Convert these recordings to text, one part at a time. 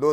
2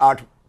8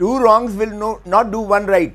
two wrongs will not do one right.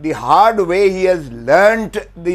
the hard way he has learnt the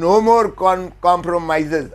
no more compromises،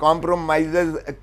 compromises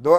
2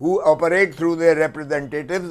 who operate through their representatives.